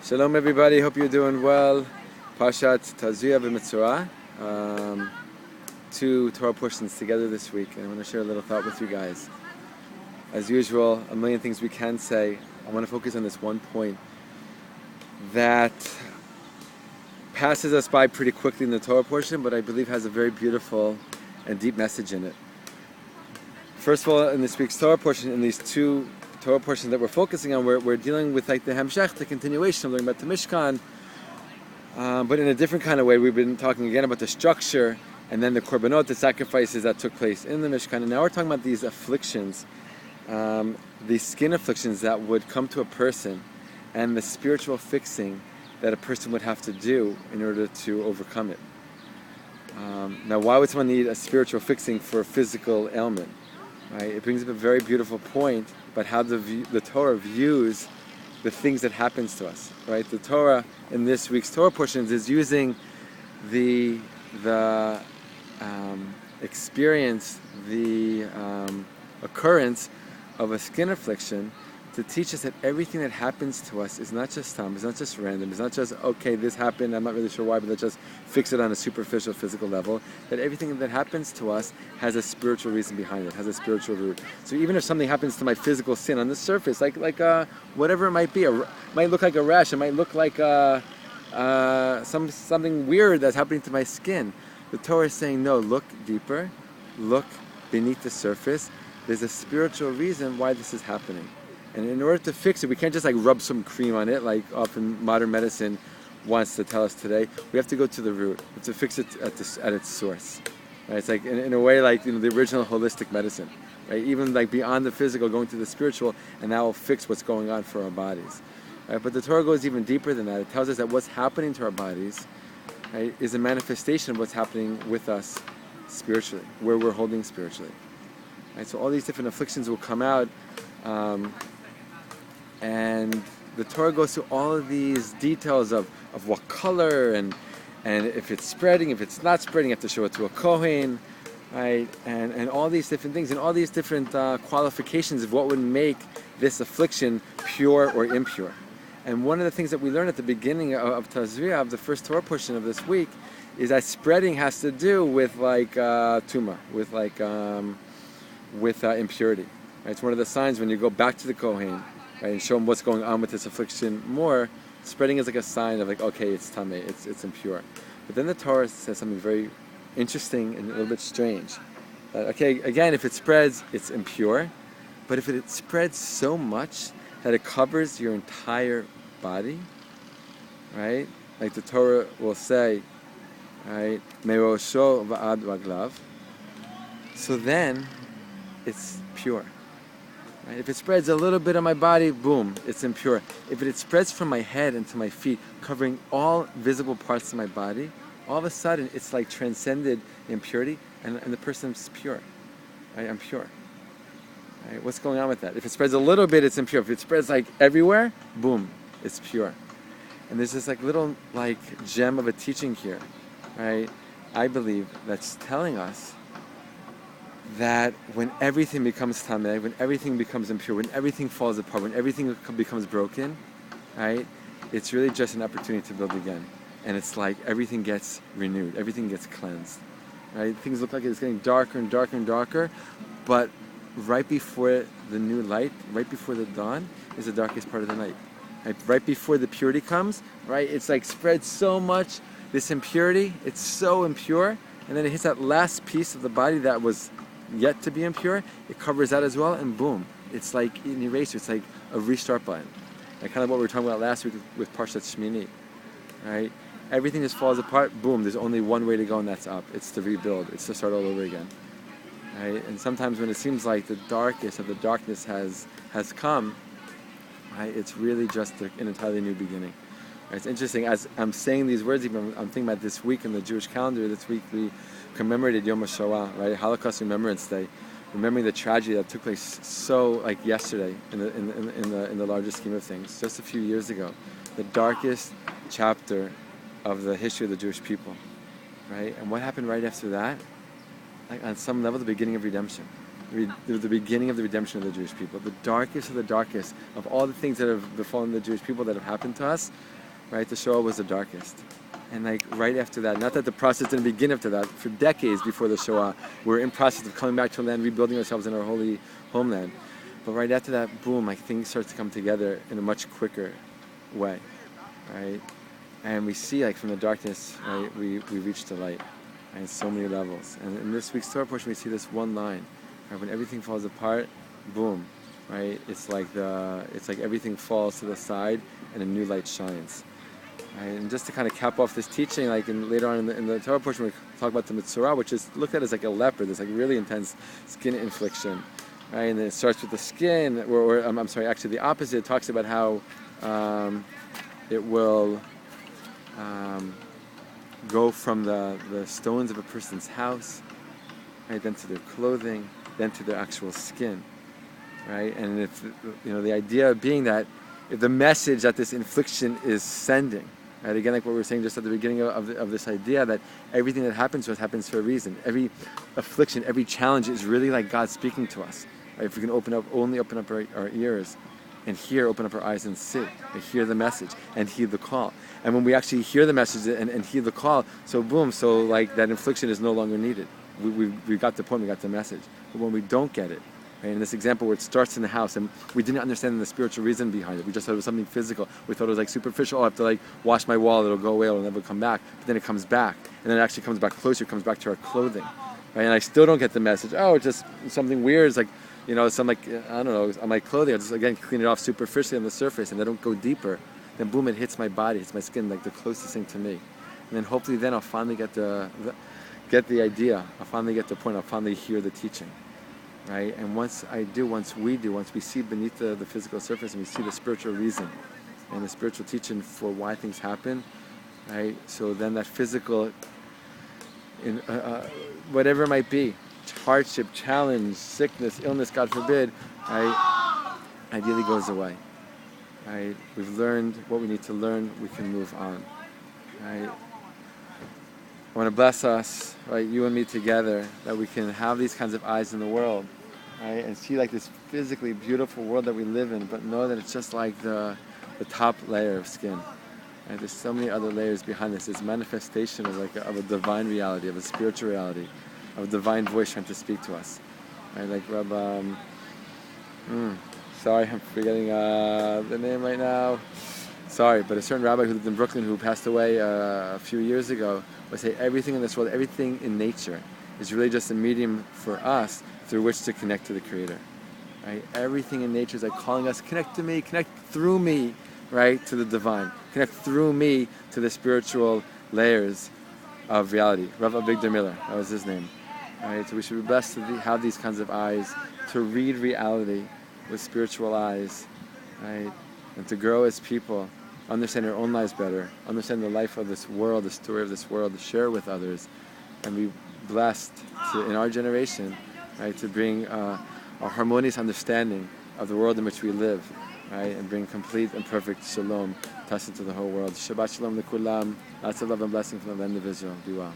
Shalom everybody, hope you're doing well. Parshat Tazria-Metzora. Two Torah portions together this week, and I want to share a little thought with you guys. As usual, a million things we can say. I want to focus on this one point that passes us by pretty quickly in the Torah portion, but I believe has a very beautiful and deep message in it. First of all, in this week's Torah portion, in these two Torah portions that we're focusing on, we're dealing with like the Hemshech, the continuation of learning about the Mishkan, but in a different kind of way. We've been talking again about the structure and then the korbanot, the sacrifices that took place in the Mishkan, and now we're talking about these afflictions, these skin afflictions that would come to a person, and the spiritual fixing that a person would have to do in order to overcome it. Now, why would someone need a spiritual fixing for a physical ailment? Right? It brings up a very beautiful point about how the Torah views the things that happens to us. Right? The Torah in this week's Torah portions is using the experience, the occurrence of a skin affliction to teach us that everything that happens to us is not just it's not just random, it's not just, okay, this happened, I'm not really sure why, but let's just fix it on a superficial physical level. That everything that happens to us has a spiritual reason behind it, has a spiritual root. So even if something happens to my physical sin on the surface, like whatever it might be, it might look like a rash, it might look like something weird that's happening to my skin. The Torah is saying, no, look deeper, look beneath the surface. There's a spiritual reason why this is happening. And in order to fix it, we can't just like rub some cream on it, like often modern medicine wants to tell us today. We have to go to the root. We have to fix it at its source. Right? It's like in a way like the original holistic medicine. Right? Even like beyond the physical, going to the spiritual, and that will fix what's going on for our bodies. Right? But the Torah goes even deeper than that. It tells us that what's happening to our bodies, right, is a manifestation of what's happening with us spiritually, where we're holding spiritually. Right? So all these different afflictions will come out. And the Torah goes through all of these details of what color and if it's spreading, if it's not spreading, you have to show it to a Kohen, right? And all these different things and all these different qualifications of what would make this affliction pure or impure. And one of the things that we learn at the beginning of Tazria, of the first Torah portion of this week, is that spreading has to do with like tumah, with like impurity. Right? It's one of the signs when you go back to the Kohen, right, and show him what's going on with this affliction more. Spreading is like a sign of like, okay, it's tameh, it's impure. But then the Torah says something very interesting and a little bit strange. Okay, again, if it spreads, it's impure. But if it spreads so much that it covers your entire body, right? Like the Torah will say, right, me'rosho va'ad raglav. So then, it's pure. Right? If it spreads a little bit on my body, boom, it's impure. If it spreads from my head into my feet, covering all visible parts of my body, all of a sudden it's like transcended impurity, and the person's pure. Right? I'm pure. Right? What's going on with that? If it spreads a little bit, it's impure. If it spreads like everywhere, boom, it's pure. And there's this like little like gem of a teaching here, right? I believe that's telling us that when everything becomes tameh, when everything becomes impure, when everything falls apart, when everything becomes broken, right, it's really just an opportunity to build again. And it's like everything gets renewed, everything gets cleansed, right? Things look like it's getting darker and darker and darker, but right before the new light, right before the dawn, is the darkest part of the night. Right before the purity comes, right, it's like spread so much, this impurity, it's so impure, and then it hits that last piece of the body that was yet to be impure, it covers that as well, and boom, it's like an eraser, it's like a restart button. Like kind of what we were talking about last week with Parshat Shmini, right? Everything just falls apart, boom, there's only one way to go, and that's up. It's to rebuild, it's to start all over again. Right? And sometimes when it seems like the darkest of the darkness has come, right, it's really just an entirely new beginning. Right? It's interesting, as I'm saying these words, even I'm thinking about this week in the Jewish calendar. This week we commemorated Yom HaShoah, right, Holocaust Remembrance Day, remembering the tragedy that took place so like yesterday in the larger scheme of things, just a few years ago, the darkest chapter of the history of the Jewish people, right? And what happened right after that? Like on some level, the beginning of redemption. the beginning of the redemption of the Jewish people. The darkest of the darkest of all the things that have befallen the Jewish people that have happened to us, right? The Shoah was the darkest. And like right after that, not that the process didn't begin after that, for decades before the Shoah, we're in process of coming back to our land, rebuilding ourselves in our holy homeland. But right after that, boom, like things start to come together in a much quicker way, right? And we see like from the darkness, right, we reach the light, right, in so many levels. And in this week's Torah portion, we see this one line, right? When everything falls apart, boom, right? It's like everything falls to the side and a new light shines. Right? And just to kind of cap off this teaching, like later on in the Torah portion, we talk about the Metzora, which is looked at as like a leopard, this like really intense skin infliction. Right? And then it starts with the skin, I'm sorry, actually the opposite. It talks about how it will go from the stones of a person's house, right, then to their clothing, then to their actual skin, right? And if the idea being that if the message that this infliction is sending, right, again, like what we were saying just at the beginning of this idea that everything that happens to us happens for a reason. Every affliction, every challenge is really like God speaking to us. Right? If we can only open up our ears and open up our eyes and see, and hear the message and heed the call. And when we actually hear the message and heed the call, so boom, so like that infliction is no longer needed. We got the point, we got the message. But when we don't get it, right, in this example where it starts in the house and we didn't understand the spiritual reason behind it, we just thought it was something physical. We thought it was like superficial, I have to like wash my wall, it'll go away, it'll never come back. But then it comes back, and then it actually comes back closer, it comes back to our clothing. Right? And I still don't get the message, oh, it's just something weird, it's like, some like, I don't know, on my clothing, I just again clean it off superficially on the surface and I don't go deeper. Then boom, it hits my body, hits my skin, like the closest thing to me. And then hopefully then I'll finally get the idea, I'll finally get the point, I'll finally hear the teaching. Right? And once we see beneath the physical surface and we see the spiritual reason and the spiritual teaching for why things happen, right? So then that physical, whatever it might be, hardship, challenge, sickness, illness, God forbid, right, ideally goes away. Right? We've learned what we need to learn, we can move on. Right? I want to bless us, right, you and me together, that we can have these kinds of eyes in the world, right, and see like this physically beautiful world that we live in, but know that it's just like the top layer of skin. Right? There's so many other layers behind this manifestation of a divine reality, of a spiritual reality, of a divine voice trying to speak to us. Right? Like Rabbi, sorry, I'm forgetting the name right now. Sorry, but a certain rabbi who lived in Brooklyn who passed away a few years ago would say everything in this world, everything in nature is really just a medium for us through which to connect to the Creator. Right? Everything in nature is like calling us, connect to me, connect through me, right, to the divine. Connect through me to the spiritual layers of reality. Rav Avigdor Miller, that was his name. Right? So we should be blessed to have these kinds of eyes, to read reality with spiritual eyes, right? And to grow as people, understand our own lives better, understand the life of this world, the story of this world, to share with others, and be blessed in our generation, right, to bring a harmonious understanding of the world in which we live, right, and bring complete and perfect shalom, test into the whole world. Shabbat shalom lekulam, lots of love and blessing from the land of Israel. Be well.